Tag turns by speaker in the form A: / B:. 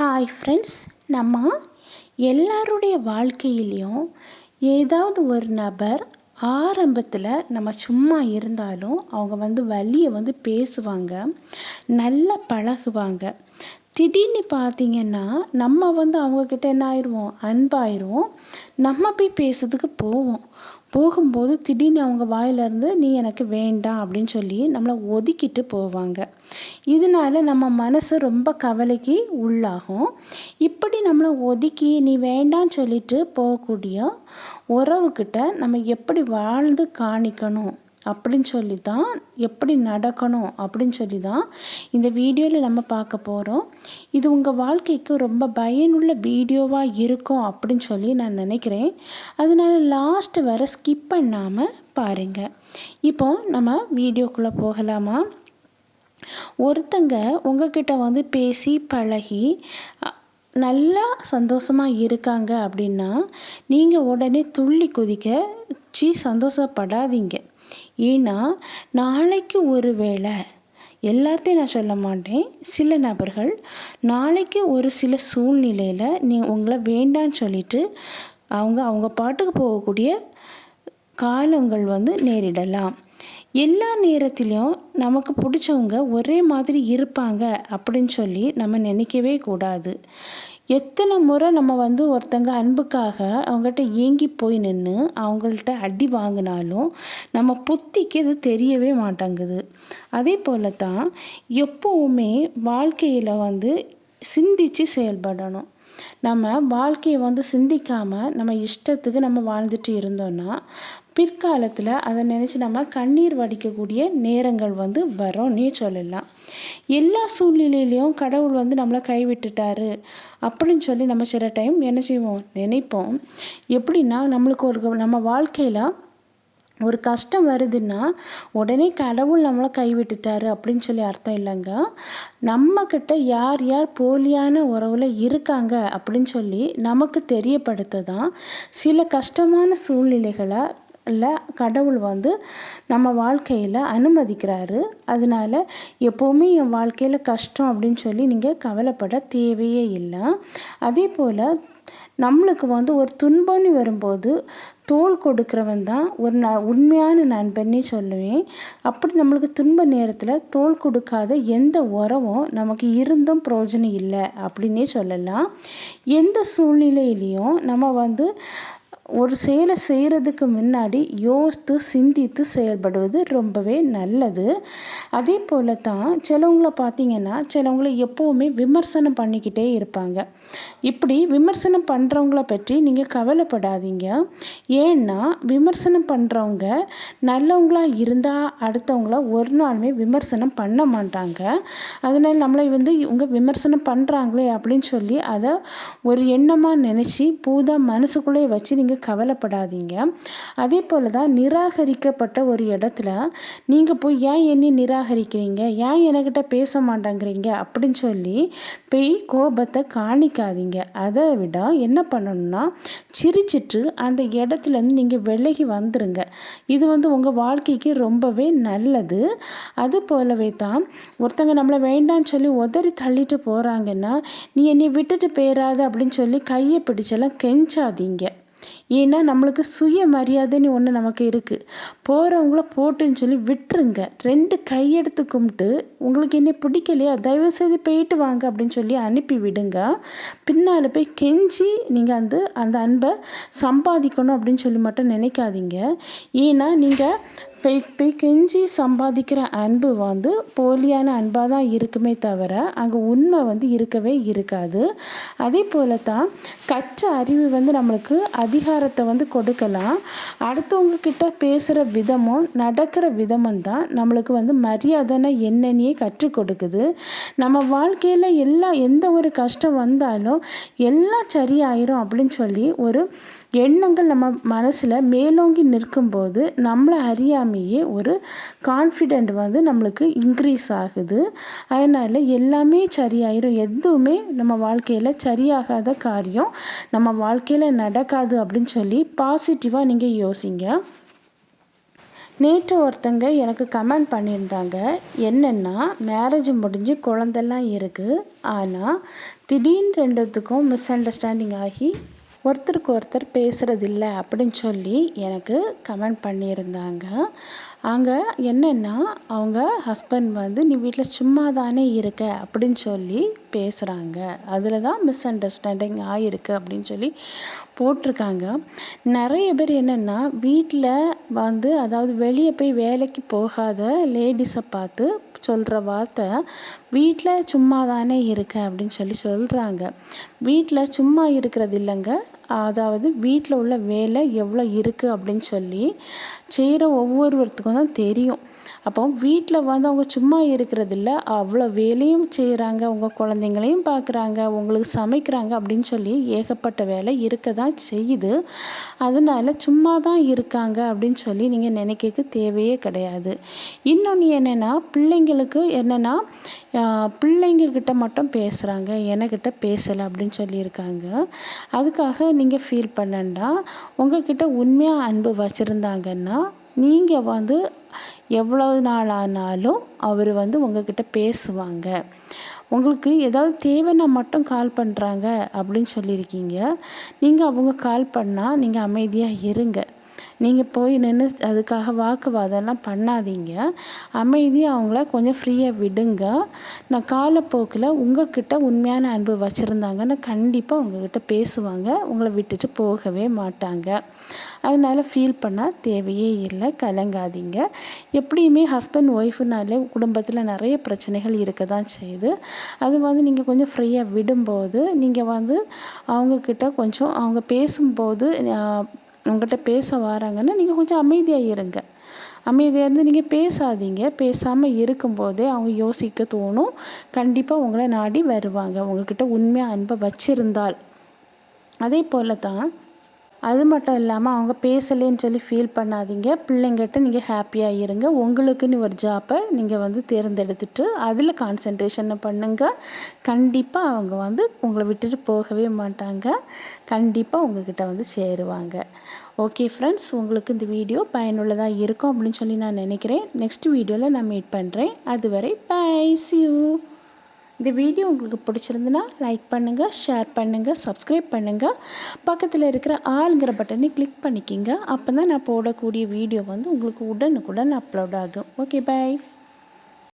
A: Hi friends, நம்ம எல்லாருடைய வாழ்க்கையிலையும் ஏதாவது ஒரு நபர் ஆரம்பத்தில் நம்ம சும்மா இருந்தாலும் அவங்க வழியை பேசுவாங்க, நல்லா பழகுவாங்க. திடீர்னு பார்த்திங்கன்னா நம்ம அவங்கக்கிட்ட என்ன ஆயிடுவோம், அன்பாயிடுவோம். நம்ம போய் பேசுறதுக்கு போகும்போது திடீர்னு அவங்க வாயிலேருந்து நீ எனக்கு வேண்டாம் அப்படின்னு சொல்லி நம்மளை ஒதுக்கிட்டு போவாங்க. இதனால நம்ம மனசு ரொம்ப கவலைக்கு உள்ளாகும். இப்படி நம்மளை ஒதுக்கி நீ வேண்டான்னு சொல்லிட்டு போகக்கூடிய உறவுக்கிட்ட நம்ம எப்படி வாழ்ந்து காணிக்கணும் அப்படின்னு சொல்லி தான், எப்படி நடக்கணும் அப்படின்னு சொல்லி தான் இந்த வீடியோவில் நம்ம பார்க்க போகிறோம். இது உங்கள் வாழ்க்கைக்கு ரொம்ப பயனுள்ள வீடியோவாக இருக்கும் அப்படின்னு சொல்லி நான் நினைக்கிறேன். அதனால லாஸ்ட் வரை ஸ்கிப் பண்ணாமல் பாருங்கள். இப்போ நம்ம வீடியோக்குள்ளே போகலாமா? ஒருத்தங்க உங்ககிட்ட பேசி பழகி நல்லா சந்தோஷமாக இருக்காங்க அப்படின்னா நீங்கள் உடனே துள்ளி குதிக்க சந்தோஷப்படாதீங்க. ஏன்னா நாளைக்கு ஒரு வேளை, எல்லாத்தையும் நான் சொல்ல மாட்டேன், சில நபர்கள் நாளைக்கு ஒரு சில சூழ்நிலையில் உங்களை வேண்டான்னு சொல்லிட்டு அவங்க பாட்டுக்கு போகக்கூடிய காலங்கள் நேரிடலாம். எல்லா நேரத்திலையும் நமக்கு பிடிச்சவங்க ஒரே மாதிரி இருப்பாங்க அப்படின்னு சொல்லி நம்ம நினைக்கவே கூடாது. எத்தனை முறை நம்ம ஒருத்தங்க அன்புக்காக அவங்ககிட்ட ஏங்கி போய் நின்று அவங்கள்ட்ட அடி வாங்கினாலும் நம்ம புத்திக்கு இது தெரியவே மாட்டேங்குது. அதே போல தான் எப்போவுமே வாழ்க்கையில் சிந்தித்து செயல்படணும். நம்ம வாழ்க்கையை சிந்திக்காமல் நம்ம இஷ்டத்துக்கு நம்ம வாழ்ந்துட்டு இருந்தோன்னா பிற்காலத்தில் அதை நினச்சி நம்ம கண்ணீர் வடிக்கக்கூடிய நேரங்கள் வரோன்னே சொல்லலாம். எல்லா சூழ்நிலையிலையும் கடவுள் நம்மளை கைவிட்டுட்டாரு அப்படின்னு சொல்லி நம்ம சில டைம் என்ன செய்வோம், நினைப்போம். எப்படின்னா நம்மளுக்கு நம்ம வாழ்க்கையில் ஒரு கஷ்டம் வருதுன்னா உடனே கடவுள் நம்மளை கைவிட்டுட்டாரு அப்படின்னு சொல்லி அர்த்தம் இல்லைங்க. நம்மக்கிட்ட யார் யார் போலியான உறவில் இருக்காங்க அப்படின்னு சொல்லி நமக்கு தெரியப்படுத்த தான் சில கஷ்டமான சூழ்நிலைகளை கடவுள் நம்ம வாழ்க்கையில் அனுமதிக்கிறாரு. அதனால எப்போவுமே என் வாழ்க்கையில் கஷ்டம் அப்படின்னு சொல்லி நீங்கள் கவலைப்பட தேவையே இல்லை. அதே போல் நம்மளுக்கு ஒரு துன்பம்னு வரும்போது தோள் கொடுக்குறவன் தான் ஒரு உண்மையான நண்பன்னே சொல்லுவேன். அப்படி நம்மளுக்கு துன்ப நேரத்தில் தோள் கொடுக்காத எந்த உறவும் நமக்கு இருந்தும் பிரயோஜனம் இல்லை அப்படின்னே சொல்லலாம். எந்த சூழ்நிலையிலையும் நம்ம ஒரு செயலை செய்கிறதுக்கு முன்னாடி யோசித்து சிந்தித்து செயல்படுவது ரொம்பவே நல்லது. அதே போல தான் சிலவங்களை பார்த்திங்கன்னா சிலவங்களை எப்போவுமே விமர்சனம் பண்ணிக்கிட்டே இருப்பாங்க. இப்படி விமர்சனம் பண்ணுறவங்கள பற்றி நீங்கள் கவலைப்படாதீங்க. ஏன்னா விமர்சனம் பண்ணுறவங்க நல்லவங்களாக இருந்தால் அடுத்தவங்கள ஒரு நாளுமே விமர்சனம் பண்ண மாட்டாங்க. அதனால் நம்மளை இவங்க விமர்சனம் பண்ணுறாங்களே அப்படின்னு சொல்லி அதை ஒரு எண்ணமாக நினச்சி மனசுக்குள்ளே வச்சு நீங்கள் கவலைப்படாதீங்க. அதே போல் தான் நிராகரிக்கப்பட்ட ஒரு இடத்துல நீங்கள் போய் ஏன் என்னை நிராகரிக்கிறீங்க, ஏன் என்கிட்ட பேச மாட்டேங்கிறீங்க அப்படின்னு சொல்லி போய் கோபத்தை காணிக்காதீங்க. அதை விட என்ன பண்ணணும்னா சிரிச்சிட்டு அந்த இடத்துலேருந்து நீங்கள் விலகி வந்துடுங்க. இது உங்கள் வாழ்க்கைக்கு ரொம்பவே நல்லது. அது போலவே தான் ஒருத்தங்க நம்மளை வேண்டான்னு சொல்லி உதறி தள்ளிட்டு போகிறாங்கன்னா நீ என்னை விட்டுட்டு போயிடாத அப்படின்னு சொல்லி கையை பிடிச்செல்லாம் கெஞ்சாதீங்க. ஏன்னா நம்மளுக்கு சுய மரியாதைன்னு ஒன்று நமக்கு இருக்குது. போகிறவங்கள போட்டுன்னு சொல்லி விட்டுருங்க. 2 கையெடுத்து கும்பிட்டு உங்களுக்கு என்ன பிடிக்கலையா தயவுசெய்து போயிட்டு வாங்க அப்படின்னு சொல்லி அனுப்பி விடுங்க. பின்னால் போய் கெஞ்சி நீங்கள் அந்த அன்பை சம்பாதிக்கணும் அப்படின்னு சொல்லி மட்டும் நினைக்காதீங்க. ஏன்னா நீங்கள் போய் கெஞ்சி சம்பாதிக்கிற அன்பு போலியான அன்பாக தான் இருக்குமே தவிர அங்கே உண்மை இருக்கவே இருக்காது. அதே போல தான் கற்ற அறிவு நம்மளுக்கு அதிகாரத்தை கொடுக்கலாம். அடுத்தவங்க கிட்ட பேசுகிற விதமும் நடக்கிற விதமும் தான் நம்மளுக்கு மரியாதைன்னா என்னன்னே கற்றுக் கொடுக்குது. நம்ம வாழ்க்கையில் எந்த ஒரு கஷ்டம் வந்தாலும் எல்லாம் சரியாயிரும் அப்படின்னு சொல்லி ஒரு எண்ணங்கள் நம்ம மனசில் மேலோங்கி நிற்கும்போது நம்மளை அறியாமையே ஒரு கான்ஃபிடென்ட் நம்மளுக்கு இன்க்ரீஸ் ஆகுது. அதனால் எல்லாமே சரியாயிரும். எதுவுமே நம்ம வாழ்க்கையில் சரியாகாத காரியம் நம்ம வாழ்க்கையில் நடக்காது அப்படின்னு சொல்லி பாசிட்டிவாக நீங்கள் யோசிங்க. நேற்று ஒருத்தங்க எனக்கு கமெண்ட் பண்ணியிருந்தாங்க. என்னென்னா, மேரேஜ் முடிஞ்சு குழந்தெல்லாம் இருக்குது. ஆனால் திடீர்னு ரெண்டுத்துக்கும் மிஸ் அண்டர்ஸ்டாண்டிங் ஆகி ஒருத்தருக்கு ஒருத்தர் பேசுகிறதில்ல அப்படின்னு சொல்லி எனக்கு கமெண்ட் பண்ணியிருந்தாங்க. அங்கே என்னென்னா, அவங்க ஹஸ்பண்ட் வந்து நீ வீட்டில் சும்மா தானே இருக்க அப்படின்னு சொல்லி பேசுகிறாங்க. அதில் தான் மிஸ் அண்டர்ஸ்டாண்டிங் ஆகிருக்கு அப்படின்னு சொல்லி போட்டிருக்காங்க. நிறைய பேர் என்னென்னா, வீட்டில் வந்து அதாவது வெளியே போய் வேலைக்கு போகாத லேடிஸை பார்த்து சொல்கிற வார்த்தை, வீட்டில் சும்மா தானே இருக்க அப்படின்னு சொல்லி சொல்கிறாங்க. வீட்டில் சும்மா இருக்கிறது இல்லைங்க, அதாவது வீட்டில் உள்ள வேலை எவ்வளோ இருக்குது அப்படின்னு சொல்லி செய்கிற ஒவ்வொருவருத்துக்கும் தான் தெரியும். அப்போ வீட்டில் வந்து அவங்க சும்மா இருக்கிறதில்ல, அவ்வளோ வேலையும் செய்கிறாங்க, உங்கள் குழந்தைங்களையும் பார்க்குறாங்க, உங்களுக்கு சமைக்கிறாங்க அப்படின்னு சொல்லி ஏகப்பட்ட வேலை இருக்க தான் செய்யுது. அதனால சும்மா தான் இருக்காங்க அப்படின்னு சொல்லி நீங்கள் நினைக்க தேவையே கிடையாது. இன்னொன்று என்னென்னா, பிள்ளைங்களுக்கு என்னென்னா, பிள்ளைங்கக்கிட்ட மட்டும் பேசுகிறாங்க, எனக்கிட்ட பேசலை அப்படின்னு சொல்லியிருக்காங்க. அதுக்காக நீங்கள் ஃபீல் பண்ணண்டா. உங்கள்கிட்ட உண்மையாக அன்பு வச்சுருந்தாங்கன்னா, நீங்கள் வந்து எவ்வளவு நாள் ஆனாலும் அவர் வந்து உங்கள்கிட்ட பேசுவாங்க. உங்களுக்கு ஏதாவது தேவைன்னா மட்டும் கால் பண்ணுறாங்க அப்படின்னு சொல்லியிருக்கீங்க. நீங்கள் அவங்க கால் பண்ணால் நீங்கள் அமைதியாக இருங்க. நீங்கள் போய் நின்று அதுக்காக வாக்குவாதம்லாம் பண்ணாதீங்க. அமைதியாக அவங்கள கொஞ்சம் ஃப்ரீயாக விடுங்க. நான் காலப்போக்கில் உங்கள்கிட்ட உண்மையான அன்பு வச்சுருந்தாங்கன்னா கண்டிப்பாக உங்கள்கிட்ட பேசுவாங்க. உங்களை விட்டுட்டு போகவே மாட்டாங்க. அதனால் ஃபீல் பண்ண தேவையே இல்லை, கலங்காதீங்க. எப்படியுமே ஹஸ்பண்ட் ஒய்ஃபுனாலே குடும்பத்தில் நிறைய பிரச்சனைகள் இருக்க தான் செய்யுது. அது வந்து நீங்கள் கொஞ்சம் ஃப்ரீயாக விடும்போது நீங்கள் வந்து அவங்கக்கிட்ட கொஞ்சம் அவங்க பேசும்போது உங்கள்கிட்ட பேச வராங்கன்னா நீங்கள் கொஞ்சம் அமைதியாக இருங்க. அமைதியாக இருந்து நீங்கள் பேசாதீங்க. பேசாமல் இருக்கும்போதே அவங்க யோசிக்க தோணும். கண்டிப்பாக உங்களை நாடி வருவாங்க, உங்கள்கிட்ட உண்மையாக அன்பை வச்சுருந்தால். அதே போல் தான், அது மட்டும் இல்லாமல் அவங்க பேசலேன்னு சொல்லி ஃபீல் பண்ணாதீங்க. பிள்ளைங்கிட்ட நீங்கள் ஹாப்பியாக இருங்க. உங்களுக்குன்னு ஒரு ஜாப்பை நீங்கள் வந்து தேர்ந்தெடுத்துட்டு அதில் கான்சன்ட்ரேஷனை பண்ணுங்கள். கண்டிப்பாக அவங்க வந்து உங்களை விட்டுட்டு போகவே மாட்டாங்க. கண்டிப்பாக உங்கள்கிட்ட வந்து சேருவாங்க. ஓகே ஃப்ரெண்ட்ஸ், உங்களுக்கு இந்த வீடியோ பயனுள்ளதாக இருக்கும் அப்படின்னு சொல்லி நான் நினைக்கிறேன். நெக்ஸ்ட் வீடியோவில் நான் மீட் பண்ணுறேன். அதுவரை பை, see you. இந்த வீடியோ உங்களுக்கு பிடிச்சிருந்துன்னா லைக் பண்ணுங்கள், ஷேர் பண்ணுங்கள், சப்ஸ்கிரைப் பண்ணுங்கள். பக்கத்தில் இருக்கிற ஆளுங்கிற பட்டனை கிளிக் பண்ணிக்கிங்க. அப்போ தான் நான் போடக்கூடிய வீடியோ வந்து உங்களுக்கு உடனுக்குடன் அப்லோட் ஆகும். Okay, by.